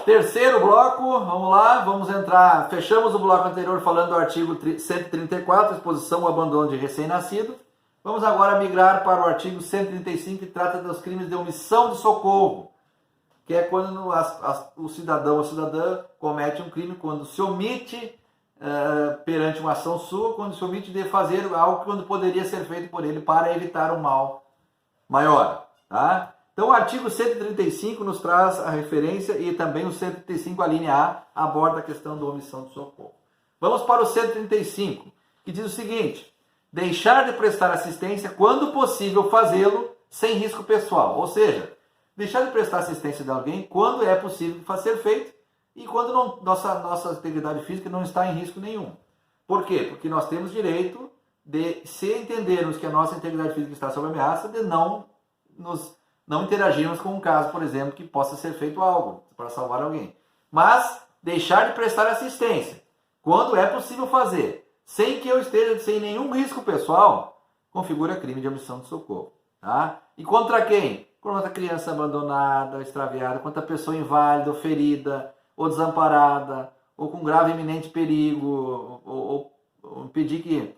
Terceiro bloco, vamos lá, vamos entrar, fechamos o bloco anterior falando do artigo 134, exposição ao abandono de recém-nascido. Vamos agora migrar para o artigo 135, que trata dos crimes de omissão de socorro, que é quando o cidadão ou cidadã comete um crime, quando se omite perante uma ação sua, quando se omite de fazer algo quando poderia ser feito por ele para evitar um mal maior, tá? Então, o artigo 135 nos traz a referência e também o 135, a linha A, aborda a questão da omissão de socorro. Vamos para o 135, que diz o seguinte: deixar de prestar assistência quando possível fazê-lo sem risco pessoal. Ou seja, deixar de prestar assistência de alguém quando é possível ser feito e quando nossa integridade física não está em risco nenhum. Por quê? Porque nós temos direito de, se entendermos que a nossa integridade física está sob ameaça, de não interagirmos com um caso, por exemplo, que possa ser feito algo para salvar alguém. Mas deixar de prestar assistência, quando é possível fazer, sem que eu esteja sem nenhum risco pessoal, configura crime de omissão de socorro. Tá? E contra quem? Contra a criança abandonada, extraviada, contra a pessoa inválida, ou ferida, ou desamparada, ou com grave e iminente perigo, ou impedir de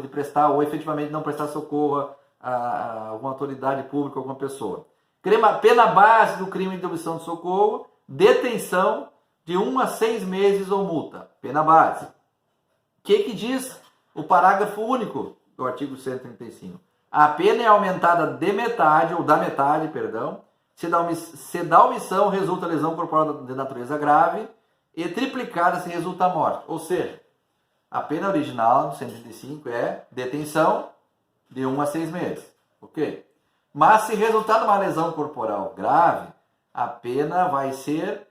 prestar, ou efetivamente não prestar socorro a alguma autoridade pública, alguma pessoa. Pena base do crime de omissão de socorro: detenção de 1 a 6 meses ou multa. Pena base. O que diz o parágrafo único do artigo 135? A pena é aumentada de metade, ou da metade, perdão, se da omissão resulta lesão corporal de natureza grave, e triplicada se resulta a morte. Ou seja, a pena original do 135 é detenção de 1 a 6 meses, ok? Mas se resultar numa lesão corporal grave, a pena vai ser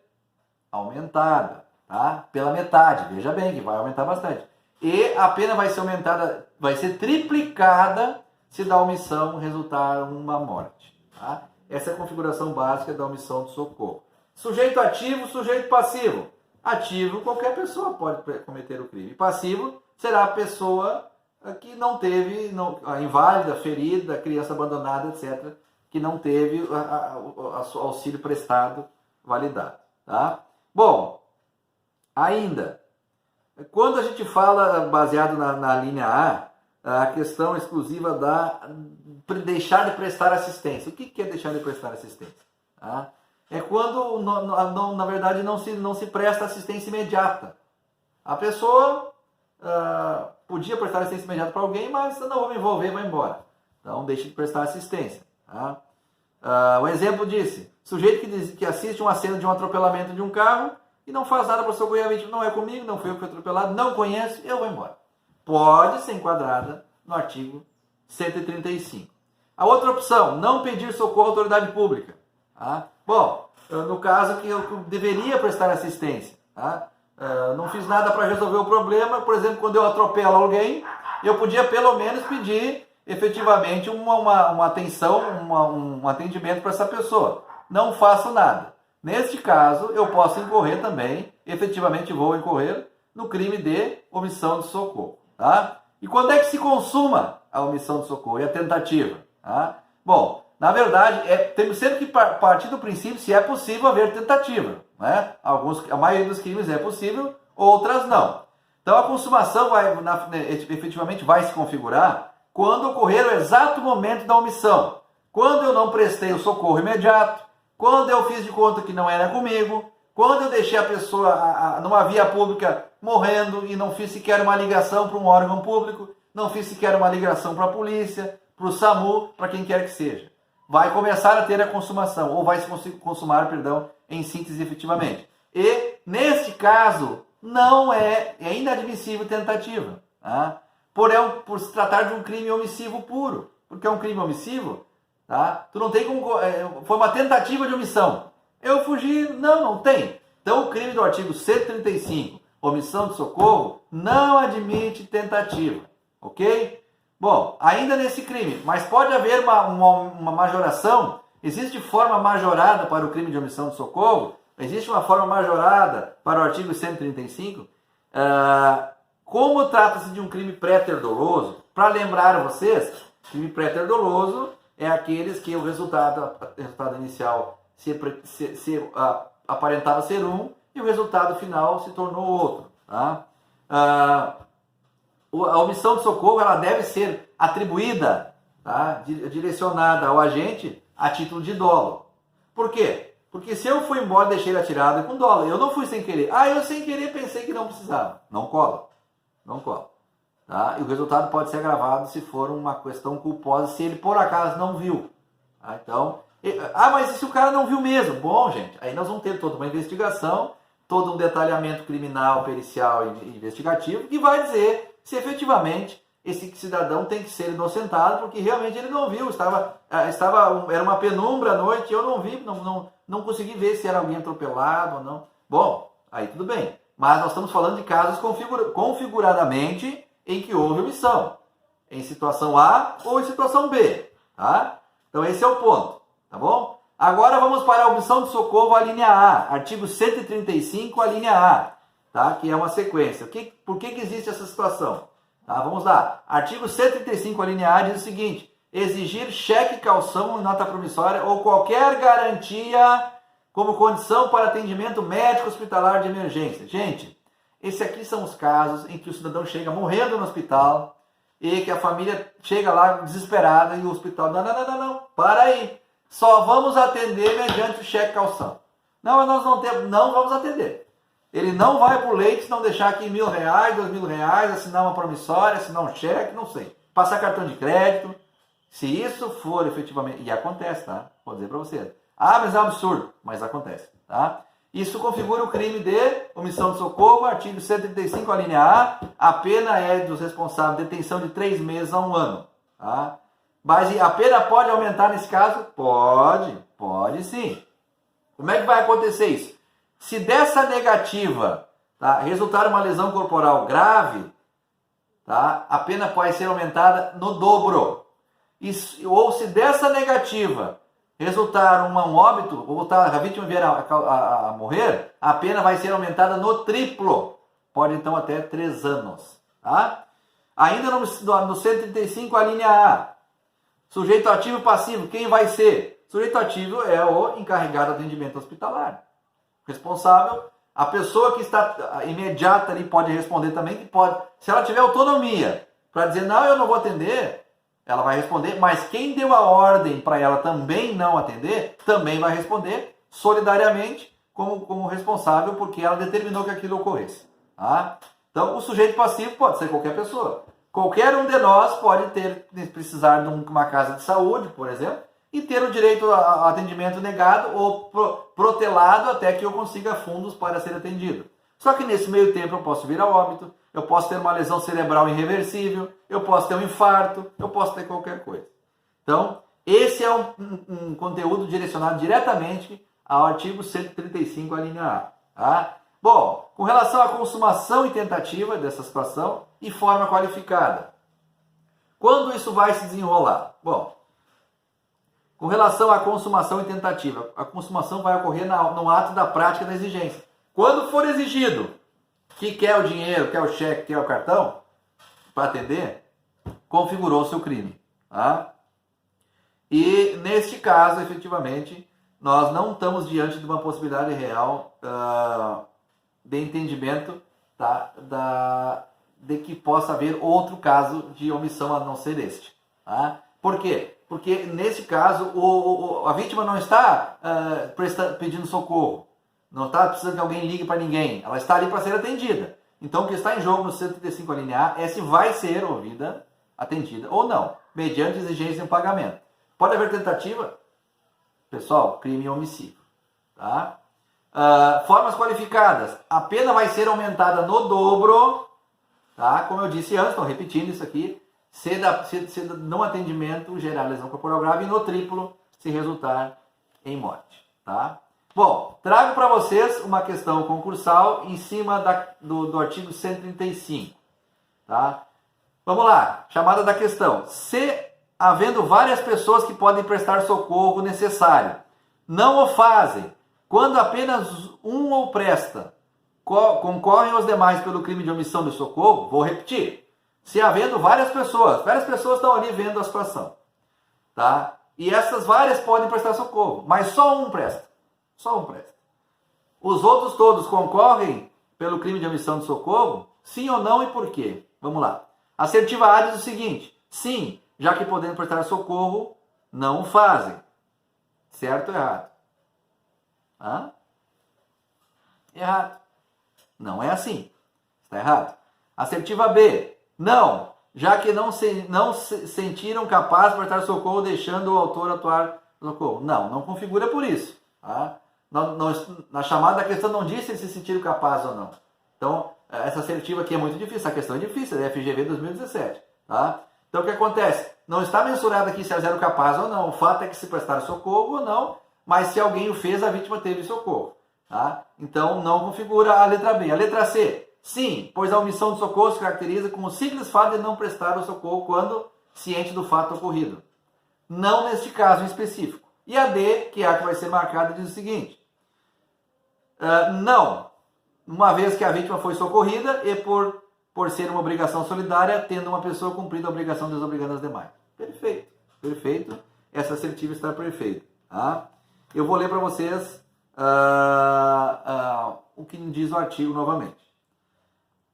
aumentada, tá? Pela metade, veja bem que vai aumentar bastante. E a pena vai ser aumentada, vai ser triplicada se da omissão resultar uma morte, tá? Essa é a configuração básica da omissão de socorro. Sujeito ativo, sujeito passivo. Ativo, qualquer pessoa pode cometer o crime. Passivo será a pessoa que não teve, a inválida, ferida, criança abandonada, etc., que não teve o auxílio prestado validado. Tá? Bom, ainda, quando a gente fala, baseado na linha A questão exclusiva da deixar de prestar assistência. O que é deixar de prestar assistência? Tá? É quando, na verdade, não se presta assistência imediata. A pessoa podia prestar assistência imediata para alguém, mas eu não vou me envolver, vou embora. Então, deixe de prestar assistência. Tá? Um exemplo disse: sujeito que assiste uma cena de um atropelamento de um carro e não faz nada para socorrer a vítima. Não é comigo, não foi eu que fui atropelado, não conheço, eu vou embora. Pode ser enquadrada no artigo 135. A outra opção: não pedir socorro à autoridade pública. Tá? Bom, no caso que eu deveria prestar assistência, tá? Não fiz nada para resolver o problema. Por exemplo, quando eu atropelo alguém, eu podia pelo menos pedir efetivamente uma atenção, um atendimento para essa pessoa. Não faço nada. Neste caso, eu posso incorrer também, efetivamente vou incorrer, no crime de omissão de socorro. Tá? E quando é que se consuma a omissão de socorro e a tentativa? Tá? Bom, na verdade, temos sempre que partir do princípio se é possível haver tentativa. Né? A maioria dos crimes é possível, outras não. Então a consumação efetivamente vai se configurar quando ocorrer o exato momento da omissão. Quando eu não prestei o socorro imediato, quando eu fiz de conta que não era comigo, quando eu deixei a pessoa numa via pública morrendo e não fiz sequer uma ligação para um órgão público, não fiz sequer uma ligação para a polícia, para o SAMU, para quem quer que seja. Vai começar a ter a consumação, ou vai se consumar, perdão, em síntese efetivamente. E, neste caso, não é inadmissível tentativa. Tá? Por se tratar de um crime omissivo puro. Porque é um crime omissivo, tá? Tu não tem como... foi uma tentativa de omissão. Eu fugi? Não tem. Então, o crime do artigo 135, omissão de socorro, não admite tentativa. Ok? Bom, ainda nesse crime, mas pode haver uma majoração. Existe forma majorada para o crime de omissão de socorro? Existe uma forma majorada para o artigo 135? Como trata-se de um crime pré-terdoloso, para lembrar a vocês, crime pré-terdoloso é aqueles que o resultado inicial aparentava ser um e o resultado final se tornou outro. Tá? A omissão de socorro ela deve ser atribuída, tá? Direcionada ao agente a título de dolo. Por quê? Porque se eu fui embora e deixei ele atirado é com dolo. Eu não fui sem querer. Eu sem querer pensei que não precisava. Não cola. Não cola. Tá? E o resultado pode ser agravado se for uma questão culposa, se ele por acaso não viu. Tá? Então, mas e se o cara não viu mesmo? Bom, gente, aí nós vamos ter toda uma investigação, todo um detalhamento criminal, pericial e investigativo que vai dizer se efetivamente esse cidadão tem que ser inocentado, porque realmente ele não viu, era uma penumbra à noite, eu não vi, não consegui ver se era alguém atropelado ou não. Bom, aí tudo bem. Mas nós estamos falando de casos configuradamente em que houve omissão, em situação A ou em situação B. Tá? Então esse é o ponto, tá bom? Agora vamos para a omissão de socorro, a linha A, artigo 135, a linha A, tá? Que é uma sequência. Por que existe essa situação? Tá? Vamos lá. Artigo 135, a linha A diz o seguinte: exigir cheque, calção, nota promissória ou qualquer garantia como condição para atendimento médico hospitalar de emergência. Gente, esses aqui são os casos em que o cidadão chega morrendo no hospital e que a família chega lá desesperada e o hospital, não, para aí. Só vamos atender mediante o cheque calção. Não, nós não vamos atender. Ele não vai por leite se não deixar aqui R$1.000, R$2.000, assinar uma promissória, assinar um cheque, não sei. Passar cartão de crédito. Se isso for efetivamente... E acontece, tá? Vou dizer para vocês. Mas é um absurdo. Mas acontece, tá? Isso configura o crime de omissão de socorro, artigo 135, a linha A. A pena é dos responsáveis detenção de 3 meses a 1 ano. Tá? Mas a pena pode aumentar nesse caso? Pode sim. Como é que vai acontecer isso? Se dessa negativa, tá, resultar uma lesão corporal grave, tá, a pena pode ser aumentada no dobro. Ou se dessa negativa resultar um óbito, ou a vítima vier a morrer, a pena vai ser aumentada no triplo. Pode então até 3 anos. Tá? Ainda no 135, a linha A. Sujeito ativo e passivo, quem vai ser? Sujeito ativo é o encarregado de atendimento hospitalar. Responsável, a pessoa que está imediata ali pode responder também, que pode, se ela tiver autonomia para dizer, não, eu não vou atender, ela vai responder, mas quem deu a ordem para ela também não atender, também vai responder solidariamente como responsável, porque ela determinou que aquilo ocorresse. Tá? Então, o sujeito passivo pode ser qualquer pessoa. Qualquer um de nós pode precisar de uma casa de saúde, por exemplo, e ter o direito a atendimento negado ou protelado até que eu consiga fundos para ser atendido. Só que nesse meio tempo eu posso vir a óbito, eu posso ter uma lesão cerebral irreversível, eu posso ter um infarto, eu posso ter qualquer coisa. Então, esse é um conteúdo direcionado diretamente ao artigo 135, a linha A. Tá? Bom, com relação à consumação e tentativa dessa situação e forma qualificada. Quando isso vai se desenrolar? Bom, com relação à consumação e tentativa, a consumação vai ocorrer no ato da prática da exigência. Quando for exigido que quer o dinheiro, quer o cheque, quer o cartão, para atender, configurou seu crime. Tá? E neste caso, efetivamente, nós não estamos diante de uma possibilidade real de entendimento, tá, de que possa haver outro caso de omissão a não ser este. Tá? Por quê? Porque nesse caso a vítima não está pedindo socorro, não está precisando que alguém ligue para ninguém, ela está ali para ser atendida. Então o que está em jogo no 135, a linha A é se vai ser ouvida, atendida ou não, mediante exigência de pagamento. Pode haver tentativa? Pessoal, crime homicídio. Tá? Formas qualificadas. A pena vai ser aumentada no dobro, tá? Como eu disse antes, estou repetindo isso aqui, se não atendimento gerar lesão corporal grave e no triplo se resultar em morte. Tá? Bom, trago para vocês uma questão concursal em cima do artigo 135. Tá? Vamos lá, chamada da questão. Se havendo várias pessoas que podem prestar socorro necessário, não o fazem, quando apenas um o presta, concorrem os demais pelo crime de omissão de socorro, vou repetir, se havendo várias pessoas estão ali vendo a situação, tá? E essas várias podem prestar socorro, mas só um presta. Só um presta. Os outros todos concorrem pelo crime de omissão de socorro? Sim ou não e por quê? Vamos lá. Assertiva A diz o seguinte: sim, já que podendo prestar socorro, não o fazem. Certo ou errado? Hã? Errado. Não é assim. Está errado. Assertiva B. Não, já que não se sentiram capazes de prestar socorro, deixando o autor atuar no socorro. Não configura por isso. Tá? Na chamada da questão não diz se eles se sentiram capazes ou não. Então, essa assertiva aqui é muito difícil. Essa questão é difícil, é FGV 2017. Tá? Então, o que acontece? Não está mensurado aqui se elas eram capazes ou não. O fato é que se prestaram socorro ou não, mas se alguém o fez, a vítima teve socorro. Tá? Então, não configura a letra B. A letra C. Sim, pois a omissão de socorro se caracteriza como o simples fato de não prestar o socorro quando ciente do fato ocorrido. Não neste caso em específico. E a D, que é a que vai ser marcada, diz o seguinte: não, uma vez que a vítima foi socorrida e por ser uma obrigação solidária, tendo uma pessoa cumprido a obrigação desobrigando as demais. Perfeito, perfeito. Essa assertiva está perfeita. Tá? Eu vou ler para vocês o que diz o artigo novamente.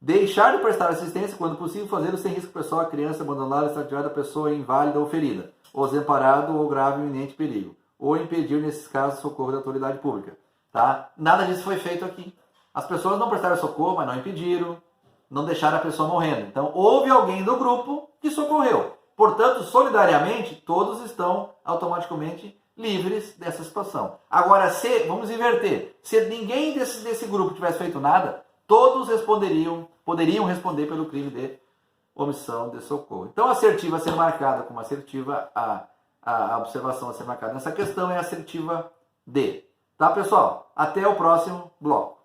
Deixar de prestar assistência quando possível, fazê-lo sem risco pessoal à criança, abandonada, extrativada, pessoa inválida ou ferida, ou desamparado ou grave ou iminente perigo, ou impedir, nesses casos, socorro da autoridade pública. Tá? Nada disso foi feito aqui. As pessoas não prestaram socorro, mas não impediram, não deixaram a pessoa morrendo. Então, houve alguém do grupo que socorreu. Portanto, solidariamente, todos estão automaticamente livres dessa situação. Agora, vamos inverter, se ninguém desse grupo tivesse feito nada, todos poderiam responder pelo crime de omissão de socorro. Então, a assertiva a ser marcada como assertiva a observação a ser marcada nessa questão é a assertiva D. Tá, pessoal? Até o próximo bloco.